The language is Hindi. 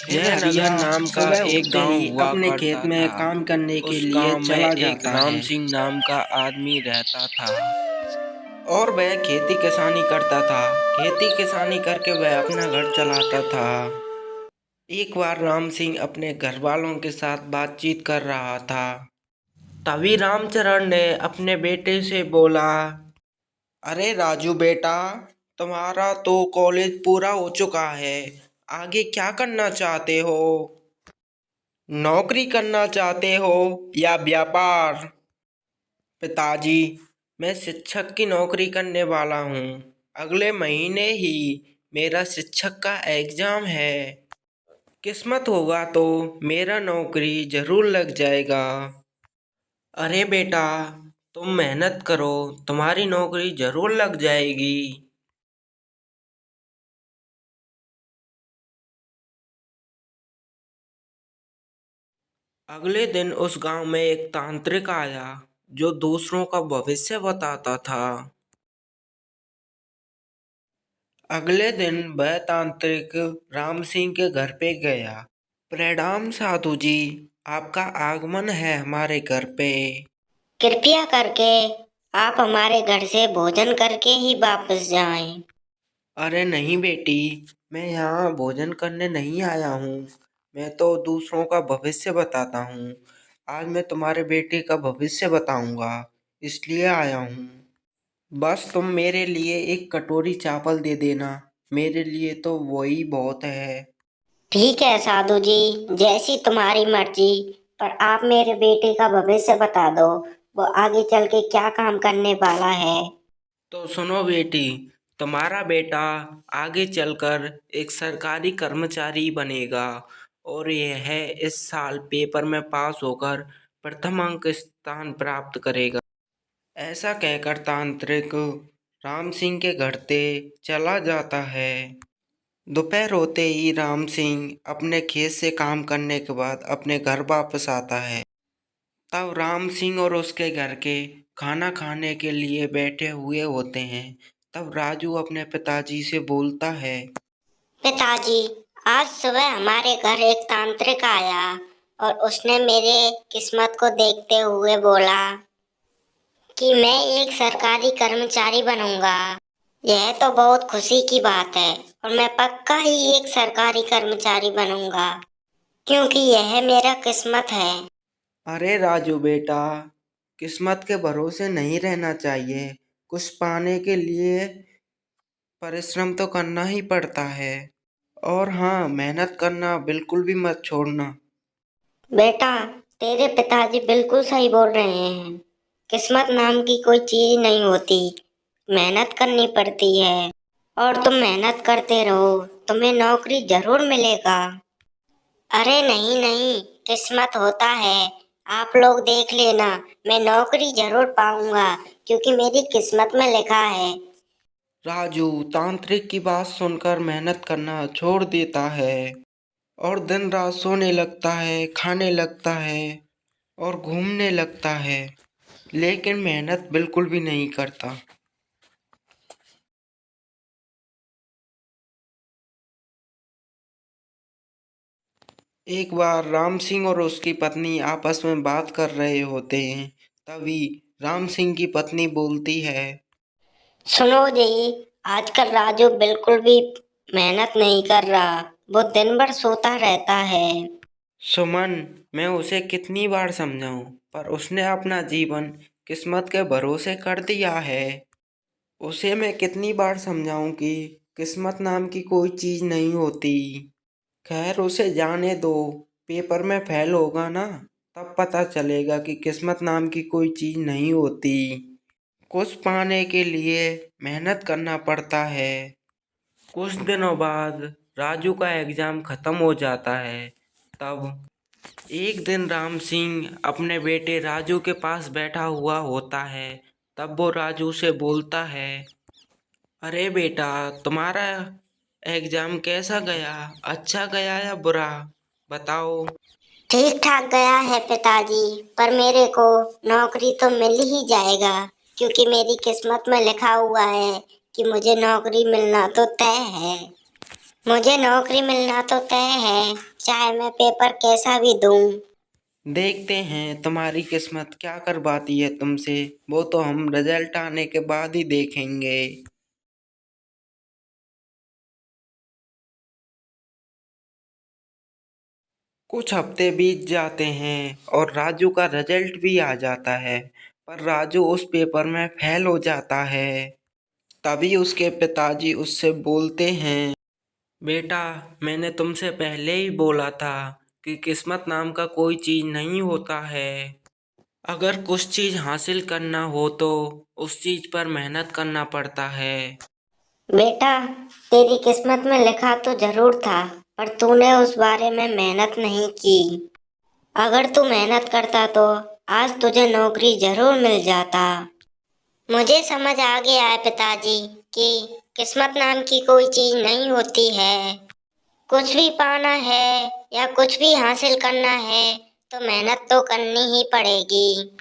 जयनगर नाम का एक गांव हुआ अपने खेत करता में था। काम करने के उस लिए गांव में चला एक जाता राम है सिंह नाम का आदमी रहता था। और वह खेती किसानी करता था। खेती किसानी करके वह अपना घर चलाता था। एक बार राम सिंह अपने घर वालों के साथ बातचीत कर रहा था। तभी रामचरण ने अपने बेटे से बोला, अरे राजू बेटा, तुम्हारा तो कॉलेज पूरा हो चुका है। आगे क्या करना चाहते हो? नौकरी करना चाहते हो या व्यापार? पिताजी, मैं शिक्षक की नौकरी करने वाला हूँ। अगले महीने ही मेरा शिक्षक का एग्जाम है। किस्मत होगा तो मेरा नौकरी जरूर लग जाएगा। अरे बेटा, तुम मेहनत करो, तुम्हारी नौकरी जरूर लग जाएगी। अगले दिन उस गांव में एक तांत्रिक आया जो दूसरों का भविष्य बताता था। अगले दिन वह तांत्रिक राम सिंह के घर पे गया। प्रणाम साधु जी, आपका आगमन है हमारे घर पे। कृपया करके आप हमारे घर से भोजन करके ही वापस जाएं। अरे नहीं बेटी, मैं यहाँ भोजन करने नहीं आया हूँ। मैं तो दूसरों का भविष्य बताता हूँ। आज मैं तुम्हारे बेटे का भविष्य बताऊंगा, इसलिए आया हूँ। बस तुम मेरे लिए एक कटोरी चावल दे देना, मेरे लिए तो वही बहुत है। ठीक है साधु जी, जैसी तुम्हारी मर्जी। पर आप मेरे बेटे का भविष्य बता दो, वो आगे चल के क्या काम करने वाला है। तो सुनो बेटी, तुम्हारा बेटा आगे चलकर एक सरकारी कर्मचारी बनेगा और यह है इस साल पेपर में पास होकर प्रथम अंक स्थान प्राप्त करेगा। ऐसा कहकर तांत्रिक राम सिंह के घर से चला जाता है। दोपहर होते ही राम सिंह अपने खेत से काम करने के बाद अपने घर वापस आता है। तब राम सिंह और उसके घर के खाना खाने के लिए बैठे हुए होते हैं। तब राजू अपने पिताजी से बोलता है, पिताजी, आज सुबह हमारे घर एक तांत्रिक आया और उसने मेरे किस्मत को देखते हुए बोला कि मैं एक सरकारी कर्मचारी बनूंगा। यह तो बहुत खुशी की बात है और मैं पक्का ही एक सरकारी कर्मचारी बनूंगा, क्योंकि यह मेरा किस्मत है। अरे राजू बेटा, किस्मत के भरोसे नहीं रहना चाहिए। कुछ पाने के लिए परिश्रम तो करना ही पड़ता है। और हाँ, मेहनत करना बिल्कुल भी मत छोड़ना। बेटा, तेरे पिताजी बिल्कुल सही बोल रहे हैं। किस्मत नाम की कोई चीज नहीं होती, मेहनत करनी पड़ती है। और तुम मेहनत करते रहो, तुम्हें नौकरी जरूर मिलेगा। अरे नहीं नहीं, किस्मत होता है। आप लोग देख लेना, मैं नौकरी जरूर पाऊंगा, क्योंकि मेरी किस्मत में लिखा है। राजू तांत्रिक की बात सुनकर मेहनत करना छोड़ देता है और दिन रात सोने लगता है, खाने लगता है और घूमने लगता है, लेकिन मेहनत बिल्कुल भी नहीं करता। एक बार राम सिंह और उसकी पत्नी आपस में बात कर रहे होते हैं। तभी राम सिंह की पत्नी बोलती है, सुनो जी, आजकल राजू बिल्कुल भी मेहनत नहीं कर रहा, वो दिन भर सोता रहता है। सुमन, मैं उसे कितनी बार समझाऊं, पर उसने अपना जीवन किस्मत के भरोसे कर दिया है। उसे मैं कितनी बार समझाऊं कि किस्मत नाम की कोई चीज नहीं होती। खैर उसे जाने दो, पेपर में फेल होगा ना, तब पता चलेगा कि किस्मत नाम की कोई चीज नहीं होती। कुछ पाने के लिए मेहनत करना पड़ता है। कुछ दिनों बाद राजू का एग्जाम खत्म हो जाता है। तब एक दिन राम सिंह अपने बेटे राजू के पास बैठा हुआ होता है। तब वो राजू से बोलता है, अरे बेटा, तुम्हारा एग्जाम कैसा गया? अच्छा गया या बुरा? बताओ। ठीक ठाक गया है पिताजी, पर मेरे को नौकरी तो मिल ही जाएगा, क्योंकि मेरी किस्मत में लिखा हुआ है कि मुझे नौकरी मिलना तो तय है। मुझे नौकरी मिलना तो तय है, चाहे मैं पेपर कैसा भी दूं। देखते हैं तुम्हारी किस्मत क्या करवाती है तुमसे, वो तो हम रिजल्ट आने के बाद ही देखेंगे। कुछ हफ्ते बीत जाते हैं और राजू का रिजल्ट भी आ जाता है, पर राजू उस पेपर में फेल हो जाता है। तभी उसके पिताजी उससे बोलते हैं, बेटा, मैंने तुमसे पहले ही बोला था कि किस्मत नाम का कोई चीज नहीं होता है। अगर कुछ चीज हासिल करना हो तो उस चीज पर मेहनत करना पड़ता है। बेटा, तेरी किस्मत में लिखा तो जरूर था, पर तूने उस बारे में मेहनत नहीं की। अगर तू मेहनत करता तो आज तुझे नौकरी जरूर मिल जाता। मुझे समझ आ गया है पिताजी कि किस्मत नाम की कोई चीज नहीं होती है। कुछ भी पाना है या कुछ भी हासिल करना है तो मेहनत तो करनी ही पड़ेगी।